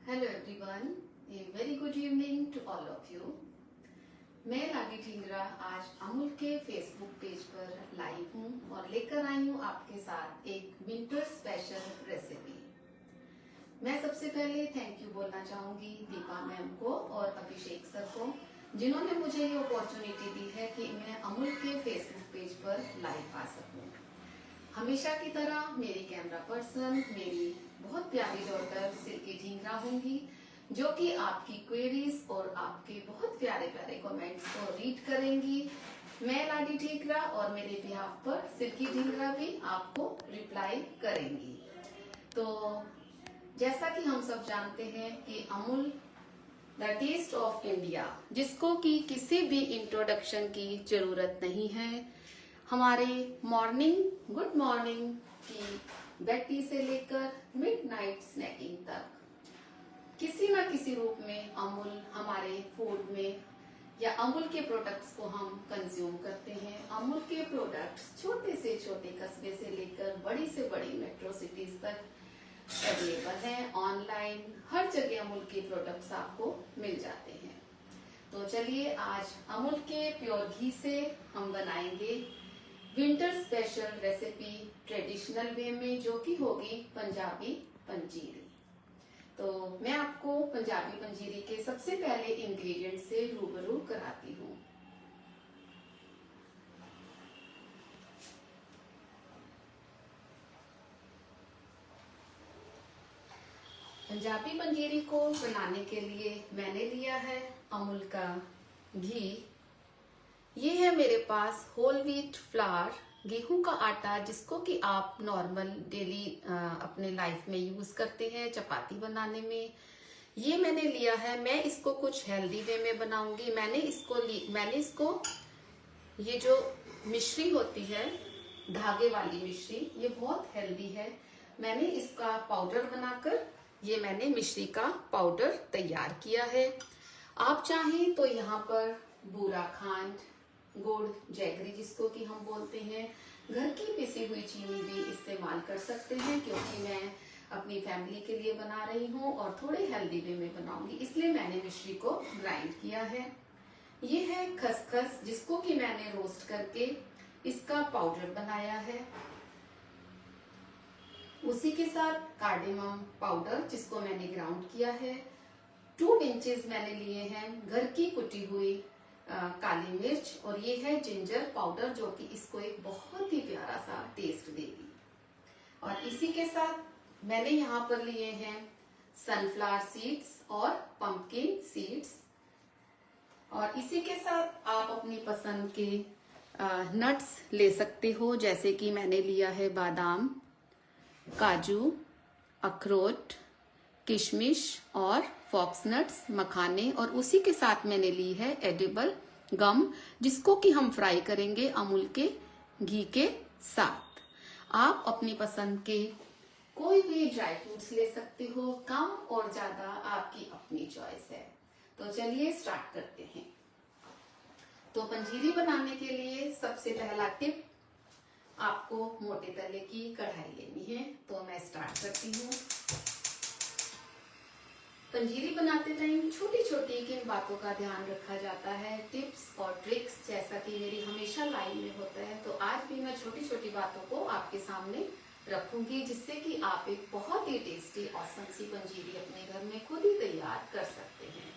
Hello everyone, a very good evening to all of you. मैं लाडी ढींगरा आज अमूल के Facebook page पर लाइव हूँ और लेकर आई हूँ आपके साथ एक विंटर स्पेशल रेसिपी। मैं सबसे पहले थैंक यू बोलना चाहूंगी दीपा मैम को और अभिषेक सर को, जिन्होंने मुझे ये अपॉर्चुनिटी दी है कि मैं अमूल के फेसबुक पेज पर लाइव आ सकूँ। हमेशा की तरह मेरी कैमरा पर्सन मेरी बहुत प्यारी डॉटर सिल्की ढींगरा होंगी, जो कि आपकी क्वेरीज और आपके बहुत प्यारे प्यारे कमेंट्स को रीड करेंगी। मैं लाडी ढींगरा और मेरे बिहाफ पर सिल्की ढींगरा भी आपको रिप्लाई करेंगी। तो जैसा कि हम सब जानते हैं कि Amul the taste of India, जिसको कि किसी भी इंट्रोडक्शन की जरूरत नहीं है, हमारे गुड मॉर्निंग की बेड टी से लेकर मिडनाइट स्नैकिंग तक किसी न किसी रूप में अमूल हमारे फूड में या अमूल के प्रोडक्ट्स को हम कंज्यूम करते हैं। अमूल के प्रोडक्ट्स छोटे से छोटे कस्बे से लेकर बड़ी से बड़ी मेट्रो सिटीज तक अवेलेबल हैं। ऑनलाइन हर जगह अमूल के प्रोडक्ट्स आपको मिल जाते हैं। तो चलिए आज अमूल के प्योर घी से हम बनाएंगे winter special recipe traditional way में, जो कि होगी पंजाबी पंजीरी। तो मैं आपको पंजाबी पंजीरी के सबसे पहले इंग्रेडिएंट से रूबरू कराती हूँ। पंजाबी पंजीरी को बनाने के लिए मैंने लिया है अमूल का घी। ये है मेरे पास होल व्हीट फ्लावर, गेहूं का आटा, जिसको कि आप नॉर्मल डेली अपने लाइफ में यूज करते हैं चपाती बनाने में। ये मैंने लिया है। मैं इसको कुछ हेल्दी वे में बनाऊंगी। मैंने इसको ये जो मिश्री होती है धागे वाली मिश्री, ये बहुत हेल्दी है। मैंने इसका पाउडर बनाकर ये मैंने मिश्री का पाउडर तैयार किया है। आप चाहें तो यहाँ पर बूरा खांड, गुड़, जैगरी जिसको कि हम बोलते हैं, घर की पिसी हुई चीनी भी इस्तेमाल कर सकते हैं, क्योंकि मैं अपनी फैमिली के लिए बना रही हूँ और थोड़े हेल्दी वे में बनाऊंगी, इसलिए मैंने मिश्री को ग्राइंड किया है। ये है खसखस, जिसको कि मैंने रोस्ट करके इसका पाउडर बनाया है। उसी के साथ कार्डेमम पाउडर, जिसको मैंने ग्राउंड किया है। 2 इंचेस मैंने लिए हैं घर की कुटी हुई काली मिर्च, और ये है जिंजर पाउडर, जो कि इसको एक बहुत ही प्यारा सा टेस्ट देगी। और इसी के साथ मैंने यहाँ पर लिए हैं सनफ्लावर सीड्स और पंपकिन सीड्स। और इसी के साथ आप अपनी पसंद के नट्स ले सकते हो, जैसे कि मैंने लिया है बादाम, काजू, अखरोट, किशमिश और फॉक्स नट्स, मखाने। और उसी के साथ मैंने ली है एडिबल गम, जिसको कि हम फ्राई करेंगे अमूल के घी के साथ। आप अपनी पसंद के कोई भी ड्राई फ्रूट्स ले सकते हो, कम और ज्यादा आपकी अपनी चॉइस है। तो चलिए स्टार्ट करते हैं। तो पंजीरी बनाने के लिए सबसे पहला टिप, आपको मोटे तले की कढ़ाई लेनी है। तो मैं स्टार्ट करती हूँ। पंजीरी बनाते टाइम छोटी छोटी किन बातों का ध्यान रखा जाता है, टिप्स और ट्रिक्स, जैसा कि मेरी हमेशा लाइव में होता है, तो आज भी मैं छोटी छोटी बातों को आपके सामने रखूंगी, जिससे कि आप एक बहुत ही टेस्टी ऑसम सी पंजीरी अपने घर में खुद ही तैयार कर सकते हैं।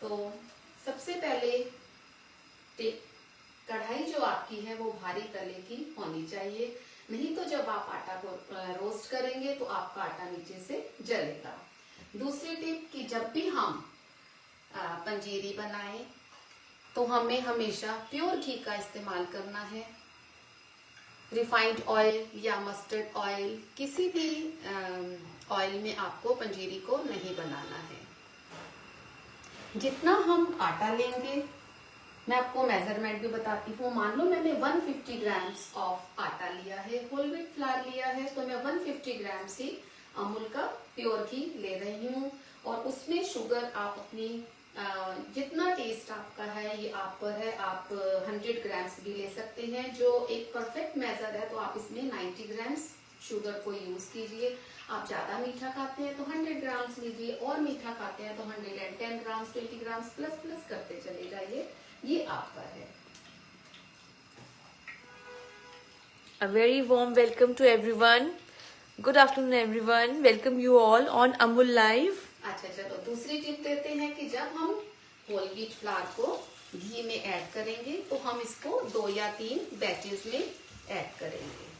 तो सबसे पहले टिप, कढ़ाई जो आपकी है वो भारी तले की होनी चाहिए, नहीं तो जब आप आटा को रोस्ट करेंगे तो आपका आटा नीचे से जलेगा। दूसरी टिप कि जब भी हम पंजीरी बनाएं तो हमें हमेशा प्योर घी का इस्तेमाल करना है। रिफाइंड ऑयल या मस्टर्ड ऑयल, किसी भी ऑयल में आपको पंजीरी को नहीं बनाना है। जितना हम आटा लेंगे, मैं आपको मेजरमेंट भी बताती हूँ। मान लो मैंने 150 ग्राम्स ऑफ आटा लिया है, होल व्हीट फ्लावर लिया है, तो मैं 150 ग्राम से अमूल का प्योर घी ले रही हूँ। और उसमें शुगर आप अपनी जितना टेस्ट आपका है ये आप पर है। आप 100 ग्राम्स भी ले सकते हैं, जो एक परफेक्ट मेजर है। तो आप इसमें 90 ग्राम्स शुगर को यूज कीजिए। आप ज्यादा मीठा खाते हैं तो 100 ग्राम्स लीजिए, और मीठा खाते हैं तो 110 ग्राम्स, 20 ग्राम्स प्लस प्लस करते चले जाइए। ये आपका है। A very warm welcome to everyone. Good afternoon everyone. Welcome you all on Amul Live. अच्छा चलो दूसरी टिप देते हैं कि जब हम होल व्हीट फ्लावर को घी में ऐड करेंगे तो हम इसको 2 या 3 बैचेस में ऐड करेंगे।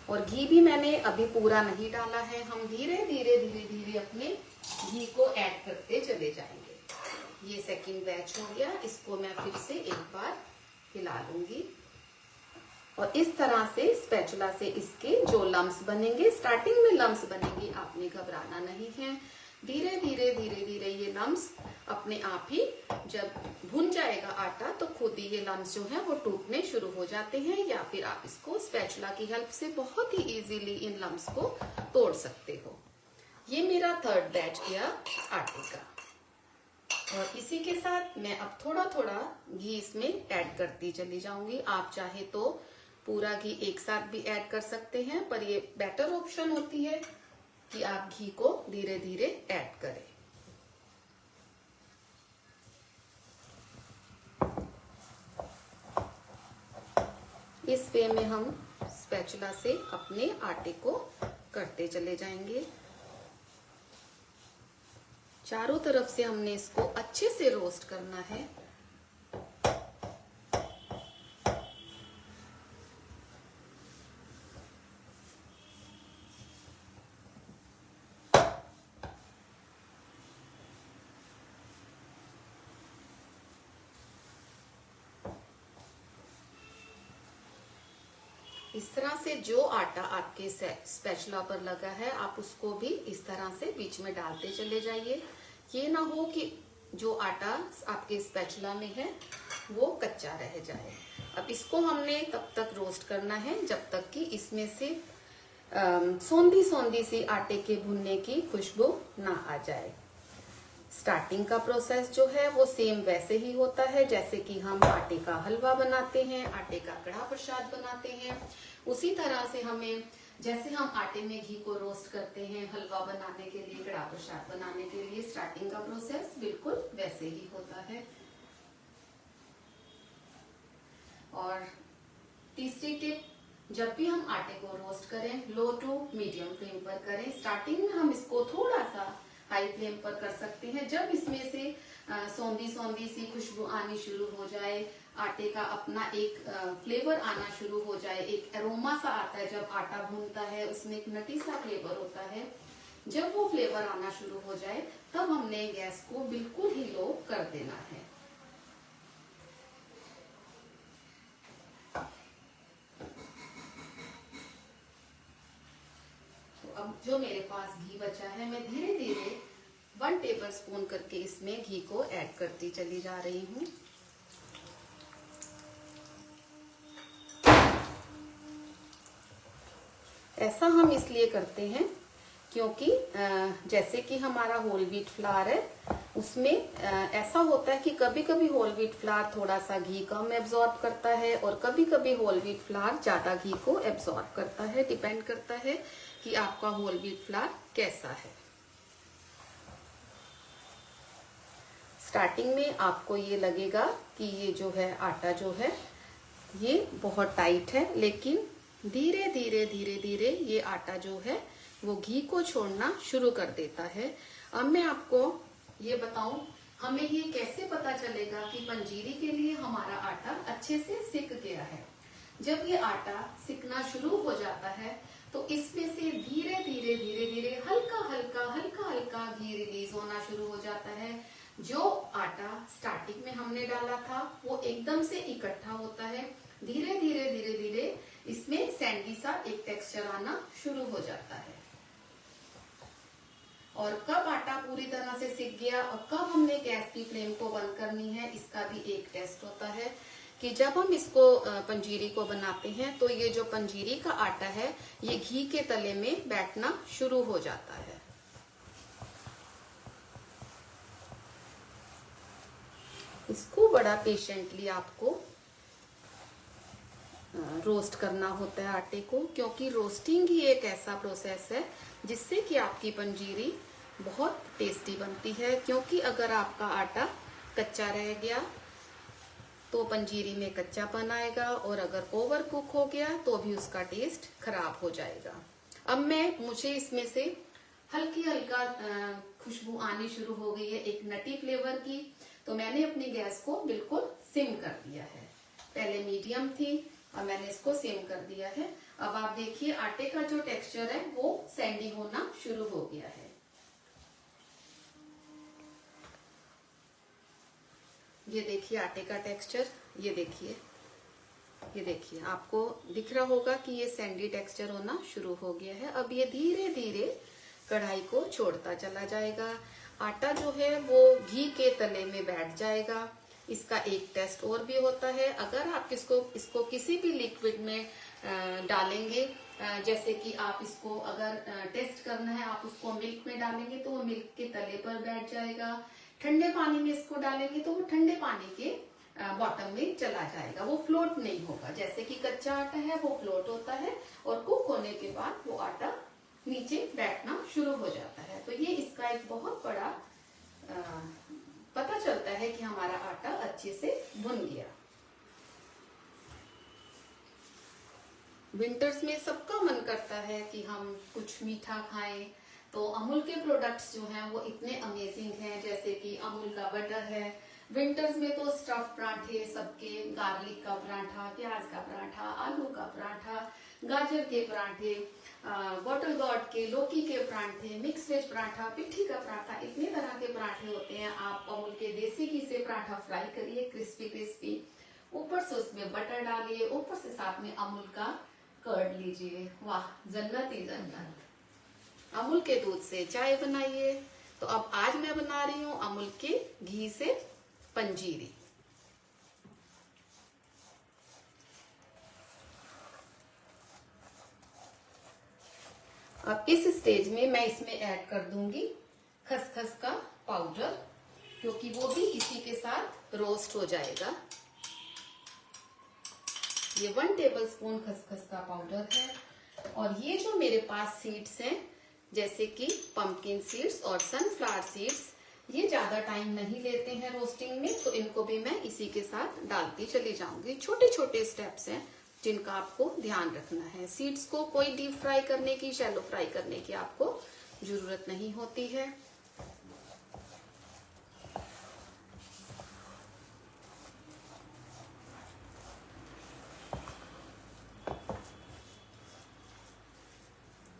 और घी भी मैंने अभी पूरा नहीं डाला है, हम धीरे धीरे धीरे धीरे अपने घी को ऐड करते चले जाएंगे। ये सेकंड बैच हो गया, इसको मैं फिर से एक बार हिला लूंगी और इस तरह से स्पैचुला से इसके जो लम्स बनेंगे, स्टार्टिंग में लम्स बनेंगे, आपने घबराना नहीं है। धीरे धीरे धीरे धीरे ये लम्स अपने आप ही जब भुन जाएगा आटा तो खुद ही ये लम्स जो है वो टूटने शुरू हो जाते हैं, या फिर आप इसको स्पैचुला की हेल्प से बहुत ही इजीली इन लम्स को तोड़ सकते हो। ये मेरा थर्ड बैच गया आटे का, और इसी के साथ मैं अब थोड़ा थोड़ा घी इसमें ऐड करती चली जाऊंगी। आप चाहे तो पूरा घी एक साथ भी ऐड कर सकते हैं, पर ये बेटर ऑप्शन होती है कि आप घी को धीरे धीरे ऐड करें। इस वे में हम स्पैचुला से अपने आटे को करते चले जाएंगे। चारों तरफ से हमने इसको अच्छे से रोस्ट करना है। इस तरह से जो आटा आपके स्पैचुला पर लगा है आप उसको भी इस तरह से बीच में डालते चले जाइए। ये ना हो कि जो आटा आपके स्पैचुला में है वो कच्चा रह जाए। अब इसको हमने तब तक रोस्ट करना है जब तक कि इसमें से सौंधी सौंधी सी आटे के भुनने की खुशबू ना आ जाए। स्टार्टिंग का प्रोसेस जो है वो सेम वैसे ही होता है जैसे कि हम आटे का हलवा बनाते हैं, आटे का कड़ा प्रसाद बनाते हैं। उसी तरह से हमें, जैसे हम आटे में घी को रोस्ट करते हैं हलवा बनाने के लिए, कड़ा प्रसाद बनाने के लिए, स्टार्टिंग का प्रोसेस बिल्कुल वैसे ही होता है। और तीसरी टिप, जब भी हम आटे को रोस्ट करें लो टू मीडियम फ्लेम पर करें। स्टार्टिंग में हम इसको थोड़ा सा हाई फ्लेम पर कर सकते हैं। जब इसमें से सौंधी सौंधी सी खुशबू आनी शुरू हो जाए, आटे का अपना एक फ्लेवर आना शुरू हो जाए, एक एरोमा सा आता है, जब आटा भूनता है उसमें एक नटी सा फ्लेवर होता है, जब वो फ्लेवर आना शुरू हो जाए तब हमने गैस को बिल्कुल ही लो कर देना है। तो अब जो मेरे पास घी बचा है मैं धीरे धीरे 1 टेबलस्पून करके इसमें घी को ऐड करती चली जा रही हूँ। ऐसा हम इसलिए करते हैं क्योंकि जैसे कि हमारा होल व्हीट फ्लावर है उसमें ऐसा होता है कि कभी कभी होल व्हीट फ्लावर थोड़ा सा घी कम एब्जॉर्ब करता है और कभी कभी होल व्हीट फ्लावर ज्यादा घी को एब्जॉर्ब करता है। डिपेंड करता है कि आपका होल व्हीट फ्लावर कैसा है। स्टार्टिंग में आपको ये लगेगा कि ये जो है आटा जो है ये बहुत टाइट है, लेकिन धीरे धीरे धीरे धीरे ये आटा जो है वो घी को छोड़ना शुरू कर देता है। अब मैं आपको ये बताऊं, हमें ये कैसे पता चलेगा कि पंजीरी के लिए हमारा आटा अच्छे से सिक गया है। जब ये आटा सिकना शुरू हो जाता है तो इसमें से धीरे धीरे धीरे धीरे हल्का हल्का हल्का हल्का घी रिलीज होना शुरू हो जाता है। जो आटा स्टार्टिंग में हमने डाला था वो एकदम से इकट्ठा होता है, धीरे धीरे धीरे धीरे इसमें सैंडी सा एक टेक्सचर आना शुरू हो जाता है। और कब आटा पूरी तरह से सिक गया और कब हमने गैस की फ्लेम को बंद करनी है, इसका भी एक टेस्ट होता है कि जब हम इसको पंजीरी को बनाते हैं तो ये जो पंजीरी का आटा है ये घी के तले में बैठना शुरू हो जाता है। इसको बड़ा पेशेंटली आपको रोस्ट करना होता है आटे को, क्योंकि रोस्टिंग ही एक ऐसा प्रोसेस है जिससे कि आपकी पंजीरी बहुत टेस्टी बनती है। क्योंकि अगर आपका आटा कच्चा रह गया तो पंजीरी में कच्चापन आएगा, और अगर ओवर कुक हो गया तो भी उसका टेस्ट खराब हो जाएगा। अब मुझे इसमें से हल्की हल्का खुशबू आनी शुरू हो गई है, एक नटी फ्लेवर की, तो मैंने अपनी गैस को बिल्कुल सिम कर दिया है। पहले मीडियम थी, अब मैंने इसको सिम कर दिया है। अब आप देखिए आटे का जो टेक्सचर है वो सैंडी होना शुरू हो गया है। ये देखिए आटे का टेक्सचर, ये देखिए आपको दिख रहा होगा कि ये सैंडी टेक्सचर होना शुरू हो गया है। अब ये धीरे धीरे कढ़ाई को छोड़ता चला जाएगा। आटा जो है वो घी के तले में बैठ जाएगा। इसका एक टेस्ट और भी होता है, अगर आप इसको किसी भी लिक्विड में डालेंगे, जैसे कि आप इसको अगर टेस्ट करना है, आप उसको मिल्क में डालेंगे तो वो मिल्क के तले पर बैठ जाएगा। ठंडे पानी में इसको डालेंगे तो वो ठंडे पानी के बॉटम में चला जाएगा, वो फ्लोट नहीं होगा। जैसे कि कच्चा आटा है वो फ्लोट होता है, और कुक होने के बाद वो आटा नीचे बैठना शुरू हो जाता है। तो ये इसका एक बहुत बड़ा पता चलता है कि हमारा आटा अच्छे से भुन गया। विंटर्स में सबका मन करता है कि हम कुछ मीठा खाएं, तो अमूल के प्रोडक्ट्स जो हैं वो इतने अमेजिंग हैं, जैसे कि अमूल का बटर है। विंटर्स में तो स्टफ पराठे सबके, गार्लिक का पराठा, प्याज का पराठा, आलू का पराठा, गाजर के पराठे, बॉटल गॉर्ड के, लौकी के पराठे, मिक्स वेज पराठा, पिट्ठी का पराठा, इतने तरह के पराठे होते हैं। आप अमूल के देसी घी से पराठा फ्राई करिए, क्रिस्पी क्रिस्पी, ऊपर से उसमें बटर डालिए, ऊपर से साथ में अमूल का कर्ड लीजिए, वाह जन्नत ही जन्नत। अमूल के दूध से चाय बनाइए। तो अब आज मैं बना रही हूँ अमूल के घी से पंजीरी। अब इस स्टेज में मैं इसमें ऐड कर दूंगी खसखस का पाउडर, क्योंकि वो भी इसी के साथ रोस्ट हो जाएगा। ये 1 टेबलस्पून खसखस का पाउडर है, और ये जो मेरे पास सीड्स हैं, जैसे कि पंपकिन सीड्स और सनफ्लावर सीड्स, ये ज्यादा टाइम नहीं लेते हैं रोस्टिंग में, तो इनको भी मैं इसी के साथ डालती चली जाऊंगी। छोटे छोटे स्टेप्स हैं जिनका आपको ध्यान रखना है। सीड्स को कोई डीप फ्राई करने की, शैलो फ्राई करने की आपको जरूरत नहीं होती है।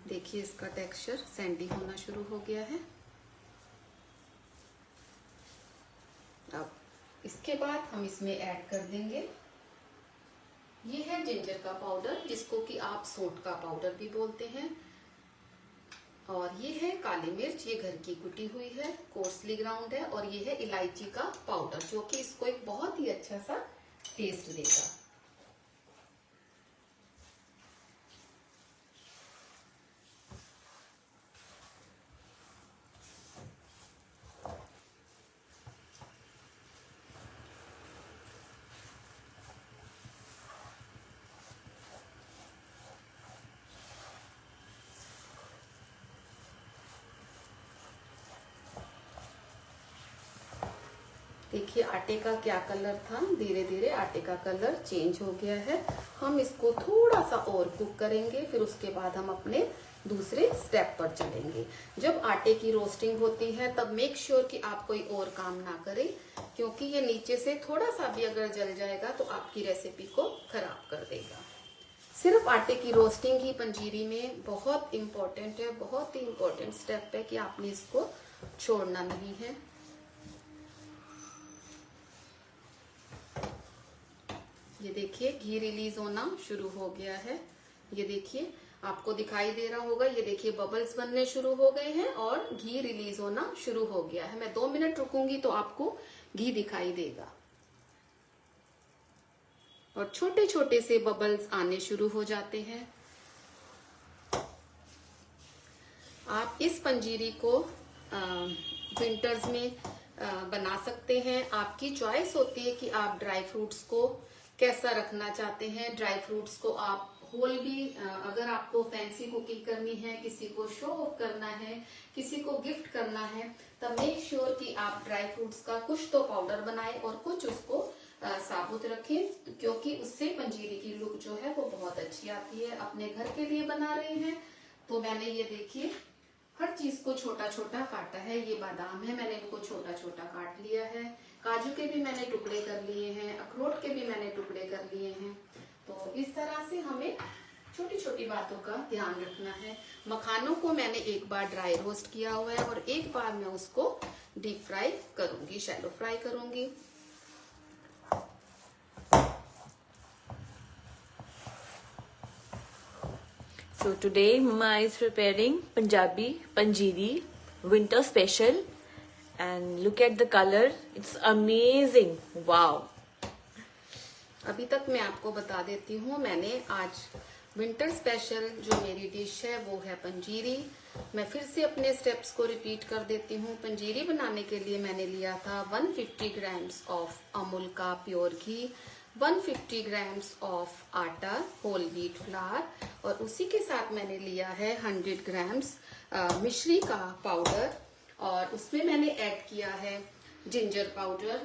देखिए इसका टेक्सचर सैंडी होना शुरू हो गया है। अब इसके बाद हम इसमें ऐड कर देंगे, ये है जिंजर का पाउडर, जिसको कि आप सोंठ का पाउडर भी बोलते हैं, और ये है काली मिर्च, ये घर की कुटी हुई है, कोर्सली ग्राउंड है, और ये है इलायची का पाउडर, जो कि इसको एक बहुत ही अच्छा सा टेस्ट देगा। देखिए आटे का क्या कलर था, धीरे धीरे आटे का कलर चेंज हो गया है। हम इसको थोड़ा सा और कुक करेंगे, फिर उसके बाद हम अपने दूसरे स्टेप पर चलेंगे। जब आटे की रोस्टिंग होती है तब मेक श्योर कि आप कोई और काम ना करें, क्योंकि ये नीचे से थोड़ा सा भी अगर जल जाएगा तो आपकी रेसिपी को खराब कर देगा। सिर्फ आटे की रोस्टिंग ही पंजीरी में बहुत इम्पोर्टेंट है, बहुत ही इम्पोर्टेंट स्टेप है कि आपने इसको छोड़ना नहीं है। ये देखिए घी रिलीज होना शुरू हो गया है। ये देखिए आपको दिखाई दे रहा होगा, ये देखिए बबल्स बनने शुरू हो गए हैं और घी रिलीज होना शुरू हो गया है। मैं 2 मिनट रुकूंगी तो आपको घी दिखाई देगा, और छोटे छोटे से बबल्स आने शुरू हो जाते हैं। आप इस पंजीरी को विंटर्स में बना सकते हैं। आपकी चॉइस होती है कि आप ड्राई फ्रूट्स को कैसा रखना चाहते हैं। ड्राई फ्रूट्स को आप होल भी, अगर आपको फैंसी कुकिंग करनी है, किसी को शो ऑफ करना है, किसी को गिफ्ट करना है, तब मेक श्योर कि आप ड्राई फ्रूट्स का कुछ तो पाउडर बनाएं और कुछ उसको साबुत रखें, क्योंकि उससे पंजीरी की लुक जो है वो बहुत अच्छी आती है। अपने घर के लिए बना रहे हैं तो मैंने ये देखिए हर चीज को छोटा छोटा काटा है। ये बादाम है, मैंने इनको छोटा छोटा काट लिया है। काजू के भी मैंने टुकड़े कर लिए हैं, अखरोट के भी मैंने टुकड़े कर लिए हैं। तो इस तरह से हमें छोटी छोटी बातों का ध्यान रखना है। मखानों को मैंने एक बार ड्राई रोस्ट किया हुआ है और एक बार मैं उसको डीप फ्राई करूंगी, शैलो फ्राई करूंगी। So today Mama is preparing Punjabi Panjiri winter special and look at the color, it's amazing. Wow. अभी तक मैं आपको बता देती हूँ, मैंने आज विंटर स्पेशल जो मेरी डिश है वो है पंजीरी। मैं फिर से अपने स्टेप्स को रिपीट कर देती हूँ। पंजीरी बनाने के लिए मैंने लिया था 150 ग्राम्स ऑफ अमूल का प्योर घी, 150 ग्राम्स ऑफ आटा होल व्हीट फ्लावर, और उसी के साथ मैंने लिया है 100 ग्राम्स मिश्री का पाउडर, और उसमें मैंने ऐड किया है ginger powder,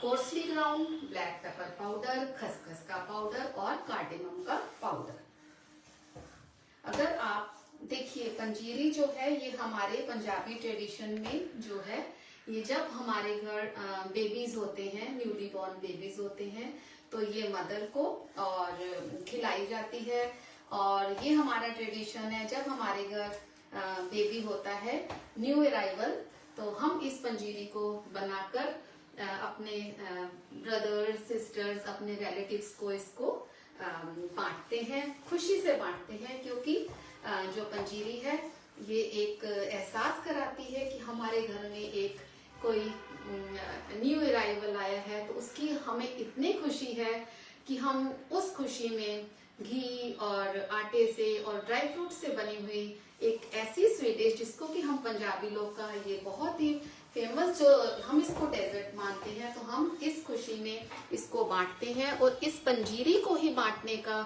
coarsely ground black pepper powder, खसखस का पाउडर और कार्डेमम का पाउडर। अगर आप देखिए पंजीरी जो है ये हमारे पंजाबी ट्रेडिशन में जो है, ये जब हमारे घर बेबीज होते हैं, न्यूली बॉर्न बेबीज होते हैं, तो ये मदर को और खिलाई जाती है। और ये हमारा ट्रेडिशन है, जब हमारे घर बेबी होता है न्यू अराइवल, तो हम इस पंजीरी को बनाकर अपने ब्रदर्स सिस्टर्स, अपने रिलेटिव्स को इसको बांटते हैं, खुशी से बांटते हैं, क्योंकि जो पंजीरी है ये एक एहसास कराती है कि हमारे घर में एक कोई न्यू अराइवल आया है, तो उसकी हमें इतनी खुशी है कि हम उस खुशी में घी और आटे से और ड्राई फ्रूट से बनी हुई एक ऐसी स्वीट डिश, जिसको कि हम पंजाबी लोग का ये बहुत ही फेमस, जो हम इसको डेजर्ट मानते हैं, तो हम इस खुशी में इसको बांटते हैं। और इस पंजीरी को ही बांटने का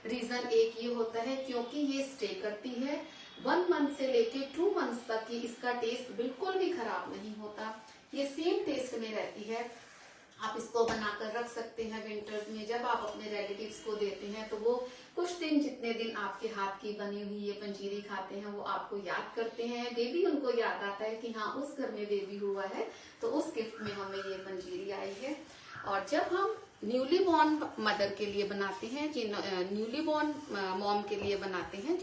रीजन एक ये होता है क्योंकि ये स्टे करती है 1 मंथ से लेके 2 मंथ्स तक की, इसका टेस्ट बिल्कुल भी खराब नहीं होता, ये सेम टेस्ट में रहती है। आप इसको बनाकर रख सकते हैं विंटर्स में, जब आप अपने रिलेटिव्स को देते हैं तो वो कुछ दिन, जितने दिन आपके हाथ की बनी हुई ये पंजीरी खाते हैं, वो आपको याद करते हैं। बेबी उनको याद आता है कि हाँ उस घर में बेबी हुआ है, तो उस गिफ्ट में हमें ये पंजीरी आई है। और जब हम न्यूली बॉर्न मदर के लिए बनाते हैं, न्यूली बॉर्न मॉम के लिए बनाते हैं,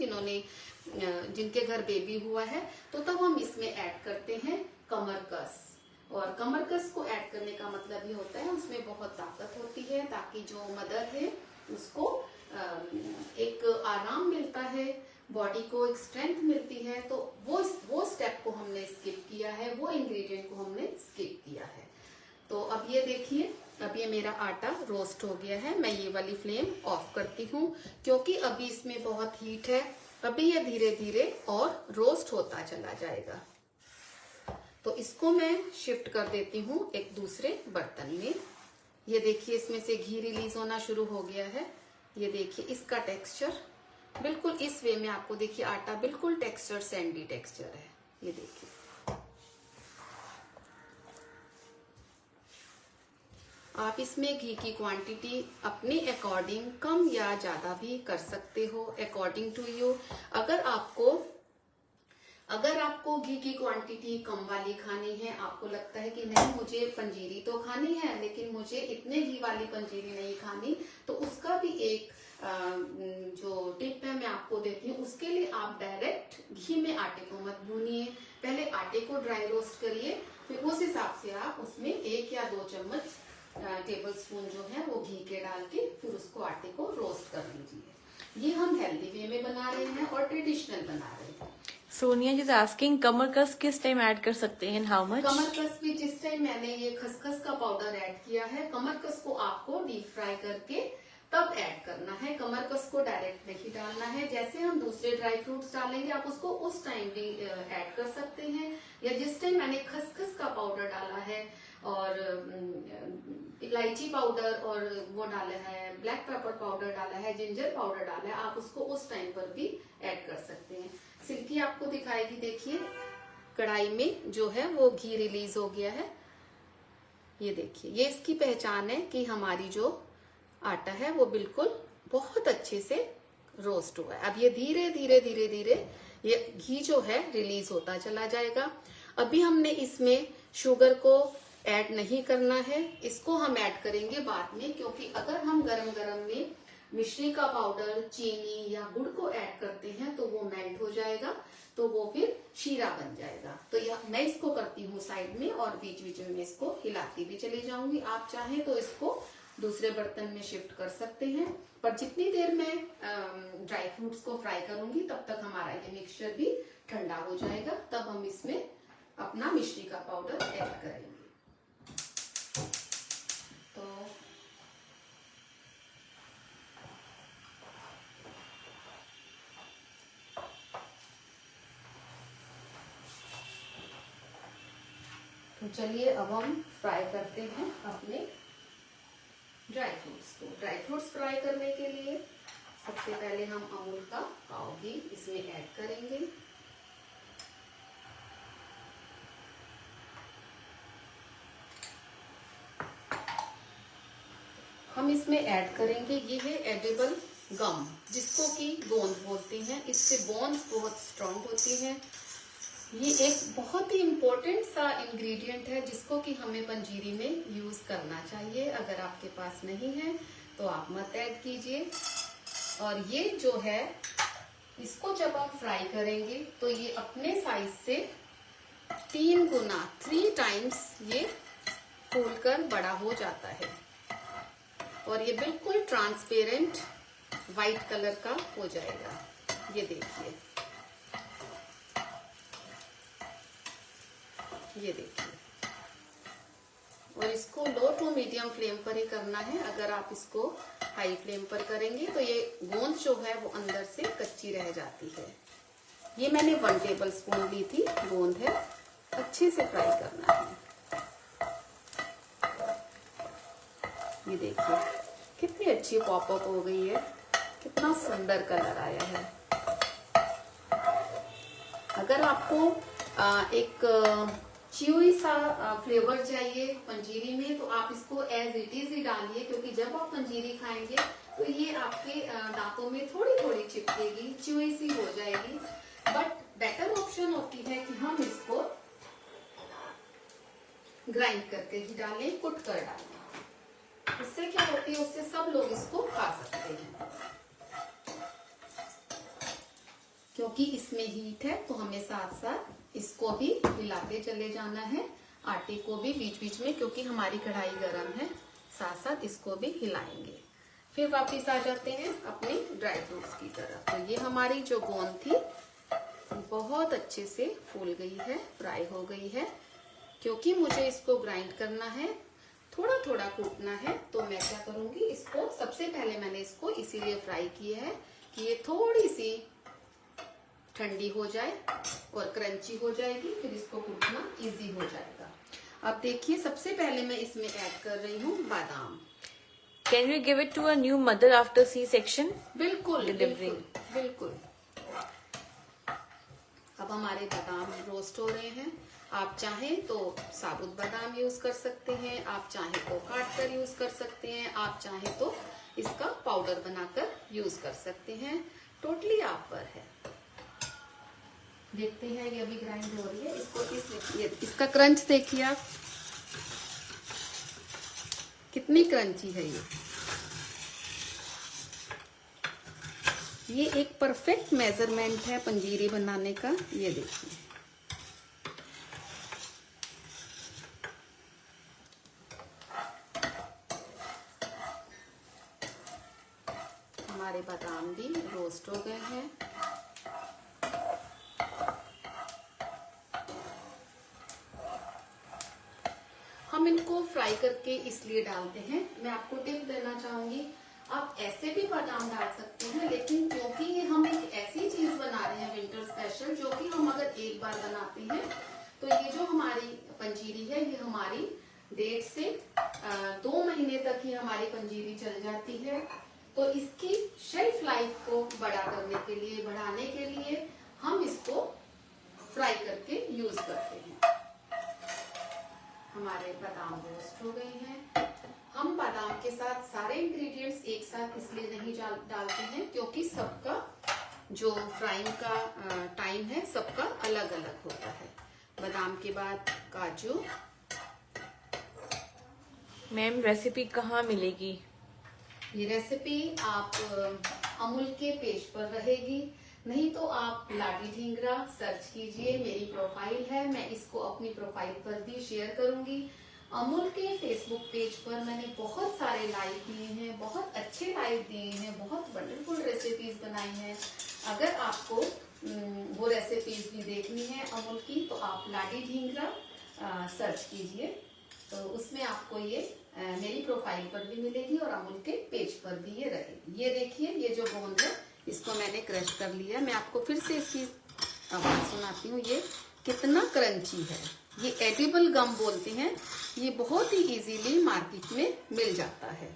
जिनके घर बेबी हुआ है, तो तब हम इसमें ऐड करते हैं कमरकस। और कमरकस को ऐड करने का मतलब ये होता है उसमें बहुत ताकत होती है, ताकि जो मदर है उसको एक आराम मिलता है, बॉडी को एक स्ट्रेंथ मिलती है। तो वो स्टेप को हमने स्किप किया है, वो इंग्रेडिएंट को हमने स्किप किया है। तो अब ये देखिए, अब ये मेरा आटा रोस्ट हो गया है। मैं ये वाली फ्लेम ऑफ करती हूँ क्योंकि अभी इसमें बहुत हीट है, अभी ये धीरे धीरे और रोस्ट होता चला जाएगा। तो इसको मैं शिफ्ट कर देती हूँ एक दूसरे बर्तन में। ये देखिए इसमें से घी रिलीज होना शुरू हो गया है। ये देखिए इसका टेक्सचर बिल्कुल इस वे में, आपको देखिए आटा बिल्कुल टेक्सचर सैंडी टेक्सचर है। ये देखिए, आप इसमें घी की क्वांटिटी अपने अकॉर्डिंग कम या ज्यादा भी कर सकते हो, अकॉर्डिंग टू यू। अगर आपको घी की क्वांटिटी कम वाली खानी है, आपको लगता है कि नहीं मुझे पंजीरी तो खानी है लेकिन मुझे इतने घी वाली पंजीरी नहीं खानी, तो उसका भी एक जो टिप है मैं आपको देती हूँ। उसके लिए आप डायरेक्ट घी में आटे को मत भूनिए, पहले आटे को ड्राई रोस्ट करिए, फिर उस हिसाब से आप उसमें 1 या 2 चम्मच टेबल स्पून जो है वो घी के डाल के फिर उसको आटे को रोस्ट कर लीजिए। ये हम हेल्दी वे में बना रहे हैं और ट्रेडिशनल बना रहे हैं। सोनिया जी आस्किंग कमरकस किस टाइम ऐड कर सकते हैं, हाउ मच? कमरकस भी जिस टाइम मैंने ये खसखस का पाउडर ऐड किया है, कमरकस को आपको डीप फ्राई करके तब ऐड करना है। कमरकस को डायरेक्ट नहीं डालना है। जैसे हम दूसरे ड्राई फ्रूट्स डालेंगे आप उसको उस टाइम भी ऐड कर सकते हैं, या जिस टाइम मैंने खसखस का पाउडर डाला है और इलायची पाउडर और वो डाला है, ब्लैक पेपर पाउडर डाला है, जिंजर पाउडर डाला है, आप उसको उस टाइम पर भी ऐड कर सकते हैं। सिल्की आपको दिखाएगी, देखिए कढ़ाई में जो है वो घी रिलीज हो गया है। ये देखिए, ये इसकी पहचान है कि हमारी जो आटा है वो बिल्कुल बहुत अच्छे से रोस्ट हुआ है। अब ये धीरे धीरे धीरे धीरे ये घी जो है रिलीज होता चला जाएगा। अभी हमने इसमें शुगर को ऐड नहीं करना है, इसको हम ऐड करेंगे बाद में, क्योंकि अगर हम गरम गरम में मिश्री का पाउडर, चीनी या गुड़ को ऐड करते हैं तो वो मेल्ट हो जाएगा, तो वो फिर शीरा बन जाएगा। तो यह मैं इसको करती हूँ साइड में और बीच बीच में इसको हिलाती भी चली जाऊंगी। आप चाहें तो इसको दूसरे बर्तन में शिफ्ट कर सकते हैं, पर जितनी देर मैं ड्राई फ्रूट्स को फ्राई करूंगी तब तक हमारा ये मिक्सचर भी ठंडा हो जाएगा। तब हम इसमें अपना मिश्री का पाउडर ऐड करेंगे। तो चलिए अब हम फ्राई करते हैं अपने ड्राई फ्रूट्स को। ड्राई फ्रूट्स फ्राई करने के लिए सबसे पहले हम अमूल का काव घी इसमें ऐड करेंगे। हम इसमें ऐड करेंगे, ये है एडिबल गम, जिसको कि गोंद बोलते हैं। इससे बोन्स बहुत स्ट्रांग होती हैं। ये एक बहुत ही इम्पोर्टेंट सा इंग्रेडिएंट है जिसको कि हमें पंजीरी में यूज करना चाहिए। अगर आपके पास नहीं है तो आप मत ऐड कीजिए। और ये जो है, इसको जब हम फ्राई करेंगे तो ये अपने साइज से 3 गुना 3 टाइम्स ये फूलकर बड़ा हो जाता है और ये बिल्कुल ट्रांसपेरेंट वाइट कलर का हो जाएगा। ये देखिए, ये देखिए। और इसको लो टू मीडियम फ्लेम पर ही करना है। अगर आप इसको हाई फ्लेम पर करेंगे तो ये गोंद जो है वो अंदर से कच्ची रह जाती है। ये मैंने 1 टेबल स्पून ली थी गोंद है, अच्छे से फ्राई करना है। ये देखिए कितनी अच्छी पॉपअप हो गई है, कितना सुंदर कलर आया है। अगर आपको एक च्यूई सा फ्लेवर चाहिए पंजीरी में तो आप इसको एज इट इज ही डालिए, क्योंकि जब आप पंजीरी खाएंगे तो ये आपके दांतों में थोड़ी थोड़ी चिपकेगी, च्यूई सी हो जाएगी। बट बेटर ऑप्शन होती है कि हम इसको ग्राइंड करके ही डालें, कुट कर डालें। इससे क्या होती है, उससे सब लोग इसको खा सकते हैं। क्योंकि इसमें हीट है तो हमें साथ साथ इसको भी हिलाते चले जाना है, आटे को भी बीच बीच में, क्योंकि हमारी कढ़ाई गर्म है। साथ साथ इसको भी हिलाएंगे। फिर वापस आ जाते हैं अपने ड्राई फ्रूट्स की तरफ। तो ये हमारी जो गोंद थी बहुत अच्छे से फूल गई है, फ्राई हो गई है। क्योंकि मुझे इसको ग्राइंड करना है, थोड़ा थोड़ा कूटना है, तो मैं क्या करूंगी, इसको सबसे पहले मैंने इसको इसीलिए फ्राई किया है कि ये थोड़ी सी ठंडी हो जाए और क्रंची हो जाएगी, फिर इसको कूटना इजी हो जाएगा। अब देखिए, सबसे पहले मैं इसमें ऐड कर रही हूँ बादाम। Can you give it to a new mother after C-section? बिल्कुल Delivery. बिल्कुल बिल्कुल। अब हमारे बादाम रोस्ट हो रहे हैं। आप चाहें तो साबुत बादाम यूज कर सकते हैं, आप चाहें तो काट कर यूज कर सकते हैं, आप चाहें तो इसका पाउडर बनाकर यूज कर सकते हैं। टोटली आप पर है। देखते हैं, ये अभी ग्राइंड हो रही है। इसको इसका क्रंच देखिए आप, कितनी क्रंची है ये एक परफेक्ट मेजरमेंट है पंजीरी बनाने का। ये देखिए, हमारे बादाम भी रोस्ट हो गए हैं। हम इनको फ्राई करके इसलिए डालते हैं, मैं आपको टिप देना चाहूंगी, आप ऐसे भी बादाम डाल सकते हैं, लेकिन क्योंकि ये हम एक ऐसी चीज बना रहे हैं विंटर स्पेशल, जो कि हम अगर एक बार बनाते हैं तो ये जो हमारी पंजीरी है ये हमारी 1.5 से 2 महीने तक ही हमारी पंजीरी चल जाती है। तो इसकी शेल्फ लाइफ को बढ़ाने के लिए हम इसको फ्राई करके यूज करते हैं। हमारे बादाम रोस्ट हो गए हैं। हम बादाम के साथ सारे इंग्रेडिएंट्स एक साथ इसलिए नहीं डालते हैं क्योंकि सबका जो फ्राइंग का टाइम है सबका अलग अलग होता है। बादाम के बाद काजू। मैम रेसिपी कहाँ मिलेगी? ये रेसिपी आप अमूल के पेज पर रहेगी, नहीं तो आप लाडी ढींगरा सर्च कीजिए, मेरी प्रोफाइल है, मैं इसको अपनी प्रोफाइल पर भी शेयर करूंगी। अमूल के फेसबुक पेज पर मैंने बहुत सारे लाइव दिए हैं, बहुत अच्छे लाइव दिए हैं, बहुत वंडरफुल रेसिपीज बनाई हैं। अगर आपको वो रेसिपीज भी देखनी है अमूल की तो आप लाडी ढींगरा सर्च कीजिए, तो उसमें आपको ये मेरी प्रोफाइल पर भी मिलेगी और अमूल के पेज पर भी ये रहेगी। ये देखिए, ये जो गोंद है इसको मैंने क्रश कर लिया। मैं आपको फिर से इसकी आवाज सुनाती हूँ, ये कितना क्रंची है। ये एडिबल गम बोलते हैं, ये बहुत ही इजीली मार्केट में मिल जाता है।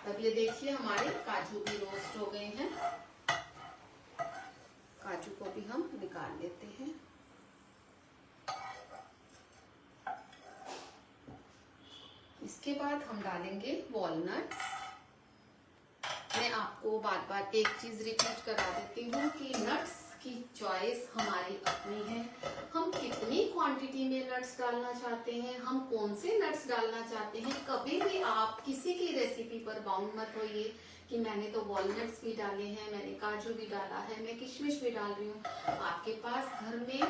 अब ये देखिए हमारे काजू भी रोस्ट हो गए हैं। काजू को भी हम निकाल लेते हैं। इसके बाद हम डालेंगे वॉलनट्स। मैं आपको बार बार एक चीज रिपीट करा देती हूँ कि नट्स की चॉइस हमारी अपनी है। हम कितनी क्वांटिटी में नट्स डालना चाहते हैं, हम कौन से नट्स डालना चाहते हैं। कभी भी आप किसी की रेसिपी पर बाउंड मत होइए कि मैंने तो वॉलनट्स भी डाले हैं, मैंने काजू भी डाला है, मैं किशमिश भी डाल रही हूँ। आपके पास घर में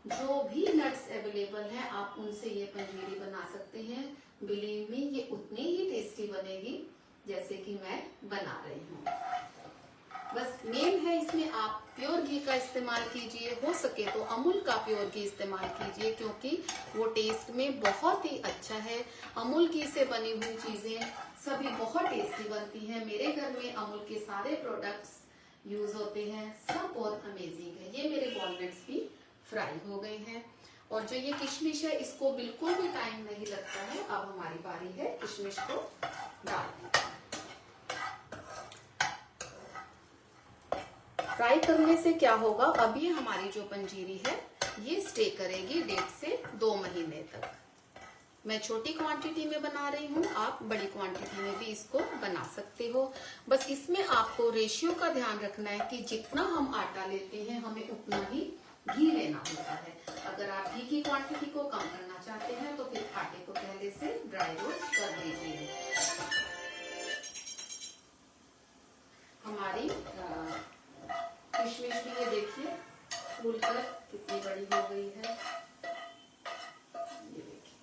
जो भी नट्स अवेलेबल हैं आप उनसे ये पंजीरी बना सकते हैं। बिलीव मी, ये उतनी ही टेस्टी बनेगी जैसे कि मैं बना रही हूँ। बस मेन है इसमें आप प्योर घी का इस्तेमाल कीजिए, हो सके तो अमूल का प्योर घी इस्तेमाल कीजिए क्योंकि वो टेस्ट में बहुत ही अच्छा है। अमूल घी से बनी हुई चीजें सभी बहुत टेस्टी बनती हैं। मेरे घर में अमूल के सारे प्रोडक्ट्स यूज होते हैं, सब बहुत अमेजिंग है। ये मेरे वॉलनट्स भी फ्राई हो गए हैं और जो ये किशमिश है इसको बिल्कुल भी टाइम नहीं लगता है। अब हमारी बारी है किशमिश को डालने की। फ्राई करने से क्या होगा, अब ये हमारी जो पंजीरी है ये स्टे करेगी 1.5 से 2 महीने तक। मैं छोटी क्वांटिटी में बना रही हूँ, आप बड़ी क्वांटिटी में भी इसको बना सकते हो। बस इसमें आपको रेशियो का ध्यान रखना है कि जितना हम आटा लेते हैं हमें उतना ही घी लेना होता है। अगर आप घी की क्वांटिटी को कम करना चाहते हैं तो फिर आटे को पहले से ड्राई रोस्ट कर दीजिए। हमारी किशमिश भी ये देखिए फूल कर कितनी बड़ी हो गई है। ये देखिए,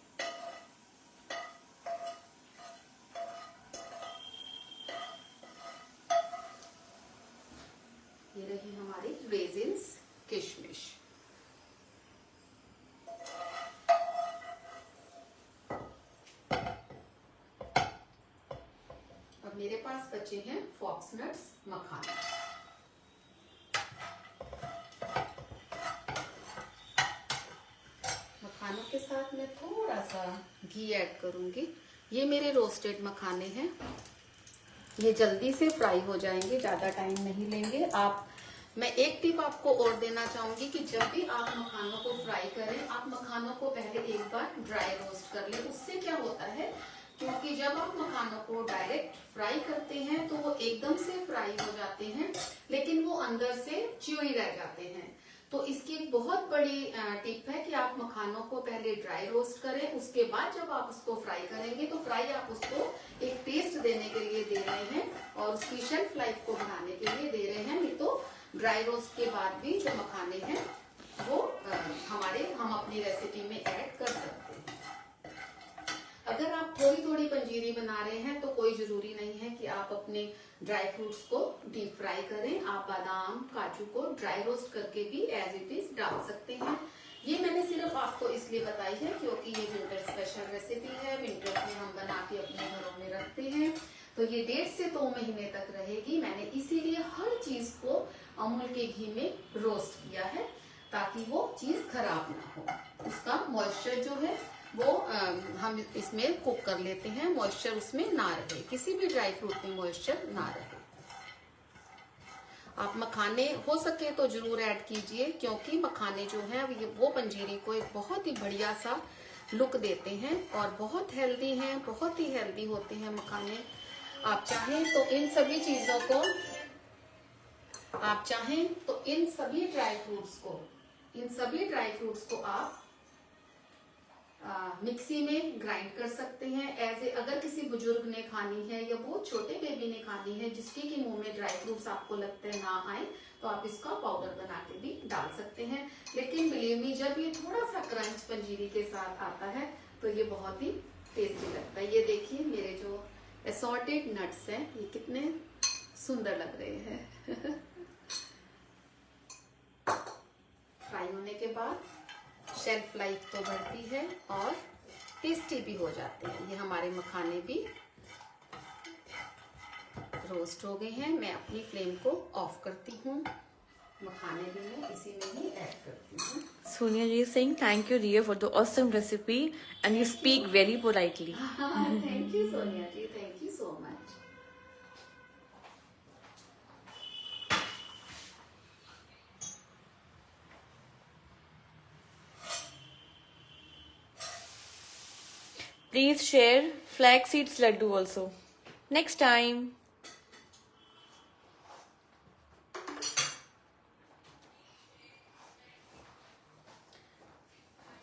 ये रही हमारी रेजिन्स किशमिश। अब मेरे पास बचे हैं फॉक्सनट्स मखाने। मखानों के साथ मैं थोड़ा सा घी ऐड करूंगी। ये मेरे रोस्टेड मखाने हैं, ये जल्दी से फ्राई हो जाएंगे, ज्यादा टाइम नहीं लेंगे। मैं एक टिप आपको और देना चाहूंगी कि जब भी आप मखानों को फ्राई करें आप मखानों को पहले एक बार ड्राई रोस्ट कर लें। उससे क्या होता है, क्योंकि जब आप मखानों को डायरेक्ट फ्राई करते हैं तो वो एकदम से फ्राई हो जाते हैं लेकिन वो अंदर से च्यूई रह जाते हैं। तो इसकी एक बहुत बड़ी टिप है कि आप मखानों को पहले ड्राई रोस्ट करें, उसके बाद जब आप उसको फ्राई करेंगे तो फ्राई आप उसको एक टेस्ट देने के लिए दे रहे हैं और उसकी शेल्फ लाइफ को बढ़ाने के लिए दे रहे हैं। नहीं तो ड्राई रोस्ट के बाद भी जो मखाने हैं वो हम अपनी रेसिपी में ऐड कर सकते हैं। अगर आप थोड़ी थोड़ी पंजीरी बना रहे हैं तो कोई जरूरी नहीं है कि आप अपने ड्राई फ्रूट्स को डीप फ्राई करें। आप बादाम काजू को ड्राई रोस्ट करके भी एज इट इज डाल सकते हैं। ये मैंने सिर्फ आपको इसलिए बताई है क्योंकि ये विंटर स्पेशल रेसिपी है, विंटर में हम बना के अपने घरों में रखते हैं तो ये 1.5 से 2 महीने तक रहेगी। मैंने इसीलिए हर चीज को अमूल के घी में रोस्ट किया है। ताकि वो चीज खराब ना हो। उसका मॉइस्चर जो है वो हम इसमें कुक कर लेते हैं, मॉइस्चर उसमें ना रहे, किसी भी ड्राई फ्रूट में मॉइस्चर ना रहे। आप मखाने हो सके तो जरूर ऐड कीजिए, क्योंकि मखाने जो है वो पंजीरी को एक बहुत ही बढ़िया सा लुक देते हैं और बहुत हेल्दी हैं, बहुत ही हेल्दी होते हैं मखाने। आप चाहें तो इन सभी चीजों को, आप चाहें तो इन सभी ड्राई फ्रूट्स को आप मिक्सी में ग्राइंड कर सकते हैं। ऐसे अगर किसी बुजुर्ग ने खानी है या बहुत छोटे बेबी ने खानी है जिसके कि मुंह में ड्राई फ्रूट्स आपको लगता है ना आए, तो आप इसका पाउडर बना के भी डाल सकते हैं। लेकिन बिलीव मी, जब ये थोड़ा सा क्रंच पंजीरी के साथ आता है तो ये बहुत ही टेस्टी लगता है। ये देखिए मेरे जो असॉर्टेड नट्स हैं ये कितने सुंदर लग रहे हैं। फ्राई होने के बाद शेल्फ लाइफ तो बढ़ती है और टेस्टी भी हो जाते हैं। ये हमारे मखाने भी रोस्ट हो गए हैं। मैं अपनी फ्लेम को ऑफ करती हूँ, मखाने भी मैं इसी में ही ऐड करती हूँ। Sonia ji is saying thank you Ria for the awesome recipe and you speak very politely. Thank you Sonia ji, thank you so much. Please share flax seeds laddu also next time.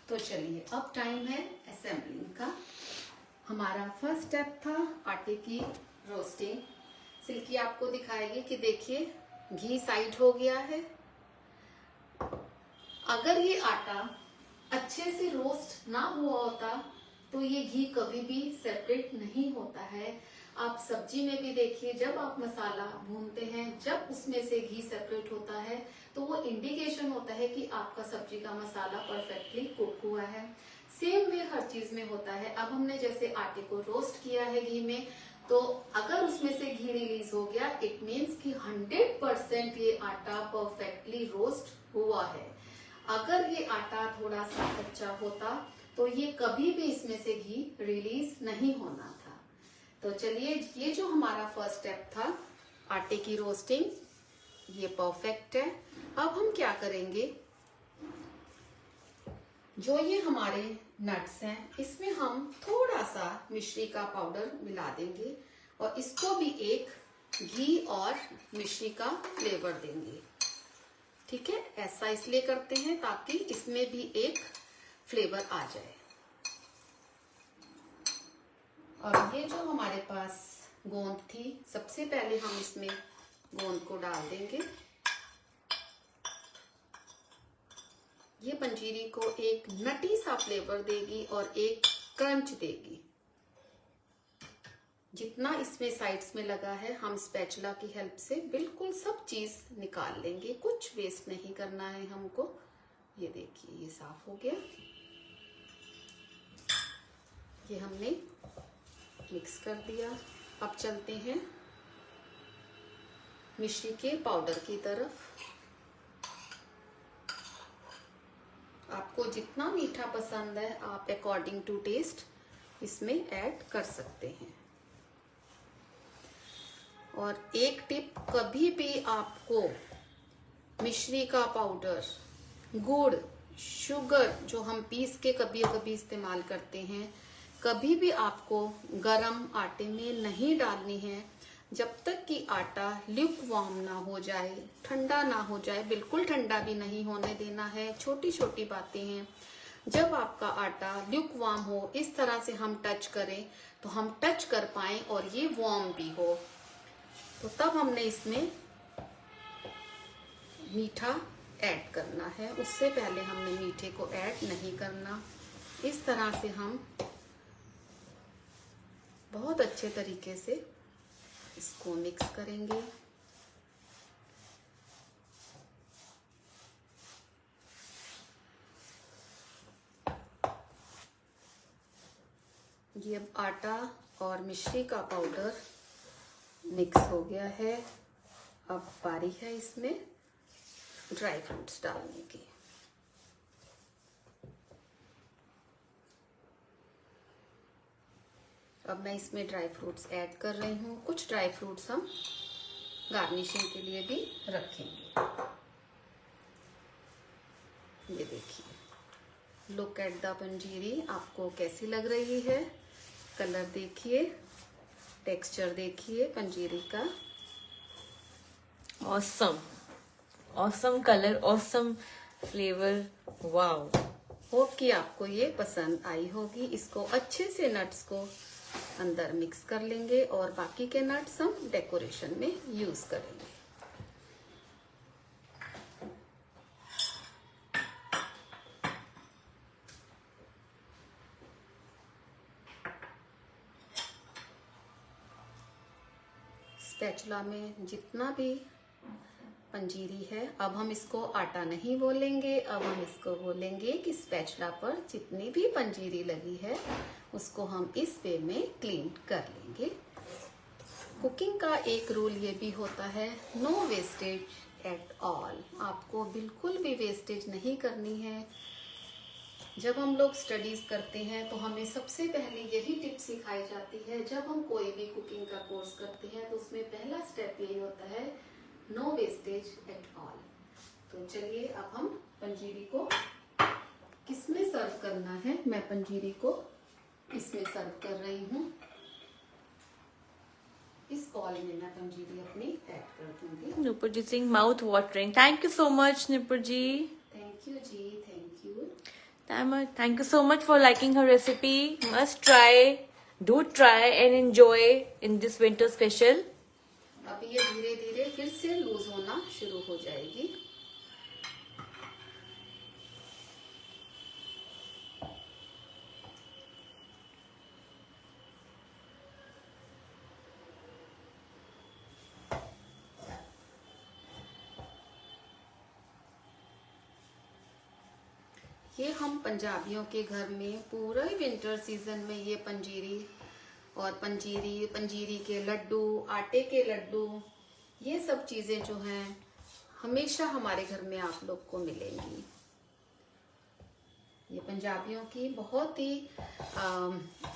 तो चलिए अब time है assembling का। हमारा first step था आटे की roasting. Silkie आपको दिखाएगी कि देखिए घी साइड हो गया है। अगर ये आटा अच्छे से रोस्ट ना हुआ होता तो ये घी कभी भी सेपरेट नहीं होता है। आप सब्जी में भी देखिए, जब आप मसाला भूनते हैं, जब उसमें से घी सेपरेट होता है तो वो इंडिकेशन होता है कि आपका सब्जी का मसाला परफेक्टली कुक हुआ है। सेम वे हर चीज में होता है। अब हमने जैसे आटे को रोस्ट किया है घी में, तो अगर उसमें से घी रिलीज हो गया इट मीन्स कि 100% ये आटा परफेक्टली रोस्ट हुआ है। अगर ये आटा थोड़ा सा कच्चा होता तो ये कभी भी इसमें से घी रिलीज नहीं होना था। तो चलिए, ये जो हमारा फर्स्ट स्टेप था आटे की रोस्टिंग, ये परफेक्ट है। अब हम क्या करेंगे, जो ये हमारे नट्स हैं इसमें हम थोड़ा सा मिश्री का पाउडर मिला देंगे और इसको भी एक घी और मिश्री का फ्लेवर देंगे। ठीक है, ऐसा इसलिए करते हैं ताकि इसमें भी एक फ्लेवर आ जाए। और ये जो हमारे पास गोंद थी, सबसे पहले हम इसमें गोंद को डाल देंगे। ये पंजीरी को एक नटी सा फ्लेवर देगी और एक क्रंच देगी। जितना इसमें साइड्स में लगा है हम स्पैचुला की हेल्प से बिल्कुल सब चीज निकाल लेंगे, कुछ वेस्ट नहीं करना है हमको। ये देखिए ये साफ हो गया। ये हमने मिक्स कर दिया। अब चलते हैं मिश्री के पाउडर की तरफ। आपको जितना मीठा पसंद है आप अकॉर्डिंग टू टेस्ट इसमें ऐड कर सकते हैं। और एक टिप, कभी भी आपको मिश्री का पाउडर, गुड़, शुगर जो हम पीस के कभी कभी इस्तेमाल करते हैं, कभी भी आपको गरम आटे में नहीं डालनी है जब तक कि आटा ल्यूक वार्म ना हो जाए, ठंडा ना हो जाए। बिल्कुल ठंडा भी नहीं होने देना है। छोटी छोटी बातें हैं। जब आपका आटा ल्यूक वार्म हो, इस तरह से हम टच करें तो हम टच कर पाएं और ये वार्म भी हो, तो तब हमने इसमें मीठा ऐड करना है। उससे पहले हमने मीठे को ऐड नहीं करना। इस तरह से हम बहुत अच्छे तरीके से इसको मिक्स करेंगे। ये अब आटा और मिश्री का पाउडर मिक्स हो गया है। अब बारी है इसमें ड्राई फ्रूट्स डालने की। अब मैं इसमें ड्राई फ्रूट्स ऐड कर रही हूँ। कुछ ड्राई फ्रूट्स हम गार्निशिंग के लिए भी रखेंगे। ये देखिए, लुक एट द पंजीरी। आपको कैसी लग रही है? कलर देखिए, टेक्सचर देखिए पंजीरी का। Awesome. Awesome color, awesome flavor. Wow. Hope कि आपको ये पसंद आई होगी। इसको अच्छे से नट्स को अंदर मिक्स कर लेंगे और बाकी के नट्स हम डेकोरेशन में यूज करेंगे। स्पैचुला में जितना भी पंजीरी है, अब हम इसको आटा नहीं बोलेंगे, अब हम इसको बोलेंगे कि स्पैचुला पर जितनी भी पंजीरी लगी है उसको हम इस वे में क्लीन कर लेंगे। कुकिंग का एक रूल ये भी होता है, नो वेस्टेज एट ऑल। आपको बिल्कुल भी वेस्टेज नहीं करनी है। जब हम लोग स्टडीज करते हैं तो हमें सबसे पहले यही टिप सिखाई जाती है। जब हम कोई भी कुकिंग का कोर्स करते हैं तो उसमें पहला स्टेप यही होता है, नो वेस्टेज एट ऑल। तो चलिए अब हम पंजीरी को किसमें सर्व करना है, मैं पंजीरी को इसमें सर्व कर रही हूँ। इस बॉल में मैं पंजीरी अपनी ऐड कर दूंगी। Nupur ji saying mouth watering. Thank you so much, Nupur ji. Thank you ji, thank you. Thank you so much for liking her recipe. Must try. Do try and enjoy in this winter special. अब ये धीरे धीरे फिर से loose होना शुरू हो जाएगी। ये हम पंजाबियों के घर में पूरा ही विंटर सीजन में ये पंजीरी और पंजीरी के लड्डू, आटे के लड्डू, ये सब चीजें जो हैं हमेशा हमारे घर में आप लोग को मिलेंगी। ये पंजाबियों की बहुत ही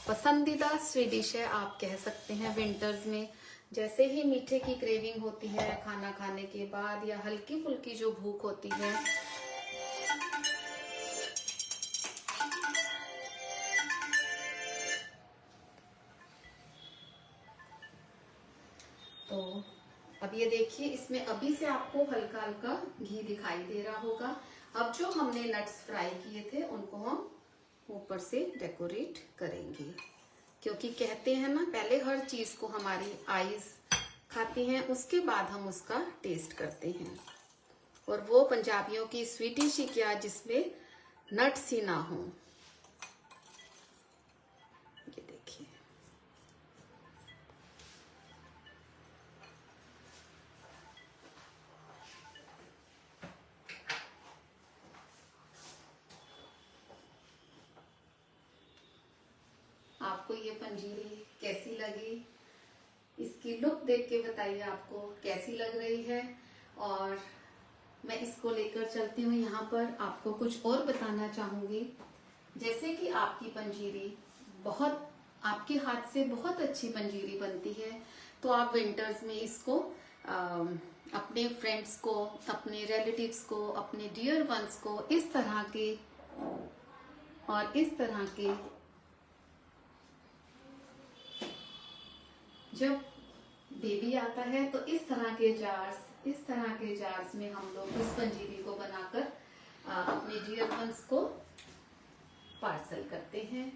पसंदीदा स्वीट डिश है, आप कह सकते हैं। विंटर्स में जैसे ही मीठे की क्रेविंग होती है खाना खाने के बाद, या हल्की फुल्की जो भूख होती है, तो अब ये देखिए, इसमें अभी से आपको हल्का हल्का घी दिखाई दे रहा होगा। अब जो हमने नट्स फ्राई किए थे उनको हम ऊपर से डेकोरेट करेंगे, क्योंकि कहते हैं ना, पहले हर चीज को हमारी आईज खाती हैं, उसके बाद हम उसका टेस्ट करते हैं। और वो पंजाबियों की स्वीट डिश ही क्या जिसमें नट्स ही ना हो। ये देखिए, आपको ये पंजीरी कैसी लगी? इसकी लुक देख के बताइए आपको कैसी लग रही है। और मैं इसको लेकर चलती हूँ यहाँ पर, आपको कुछ और बताना चाहूंगी। जैसे कि आपकी पंजीरी बहुत, आपके हाथ से बहुत अच्छी पंजीरी बनती है, तो आप विंटर्स में इसको अपने फ्रेंड्स को, अपने रिलेटिव्स को, अपने डियर वंस को इस तरह के और इस तरह के, जब बेबी आता है तो इस तरह के जार्स में हम लोग इस पंजीरी को बनाकर अपने डियर वंस को पार्सल करते हैं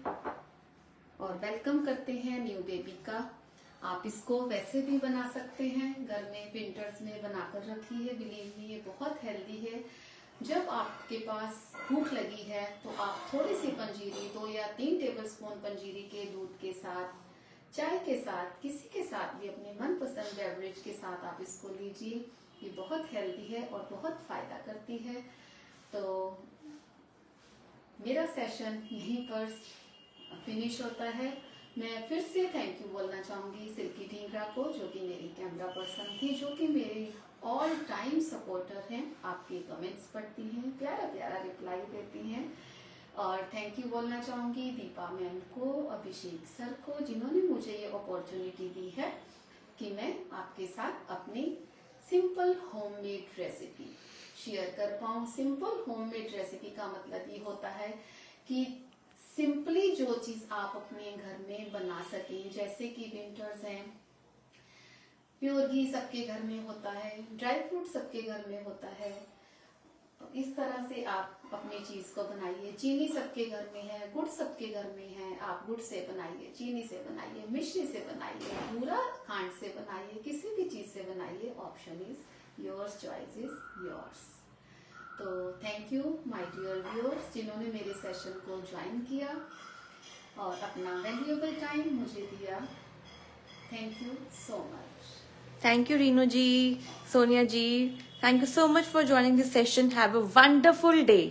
और वेलकम करते हैं न्यू बेबी का। आप इसको वैसे भी बना सकते हैं, घर में विंटर्स में बनाकर रखी है। बिलीव मी, ये बहुत हेल्दी है। जब आपके पास भूख लगी है तो आप थोड़ी सी पंजीरी, 2 या 3 टेबलस्पून पंजीरी के दूध के साथ, चाय के साथ, किसी के साथ भी, अपने मनपसंद बेवरेज के साथ आप इसको लीजिए। ये बहुत हेल्दी है और बहुत फायदा करती है। तो मेरा सेशन यहीं पर फिनिश होता है। मैं फिर से थैंक यू बोलना चाहूंगी सिल्की ढींगरा को, जो कि मेरी कैमरा पर्सन थी, जो कि मेरी ऑल टाइम सपोर्टर हैं। आपके कमेंट्स पढ़ती हैं, प्यारा प्यारा रिप्लाई देती हैं। और थैंक यू बोलना चाहूंगी दीपा मैम को, अभिषेक सर को, जिन्होंने मुझे ये अपॉर्चुनिटी दी है कि मैं आपके साथ अपनी सिंपल होममेड रेसिपी शेयर कर पाऊँ। सिंपल होममेड रेसिपी का मतलब ये होता है कि सिंपली जो चीज आप अपने घर में बना सकें, जैसे कि विंटर्स हैं, प्योर घी सबके घर में होता है, ड्राई फ्रूट सबके घर में होता है, तो इस तरह से आप अपनी चीज को बनाइए। चीनी सबके घर में है, गुड़ सबके घर में है, आप गुड़ से बनाइए, चीनी से बनाइए, मिश्री से बनाइए, भूरा खांड से बनाइए, किसी भी चीज से बनाइए। Option is yours, choice is yours. तो thank you my dear viewers जिन्होंने मेरे सेशन को ज्वाइन किया और अपना वैल्यूएबल टाइम मुझे दिया। Thank you so much. Thank you, Renu ji, Sonia ji. Thank you so much for joining this session. Have a wonderful day.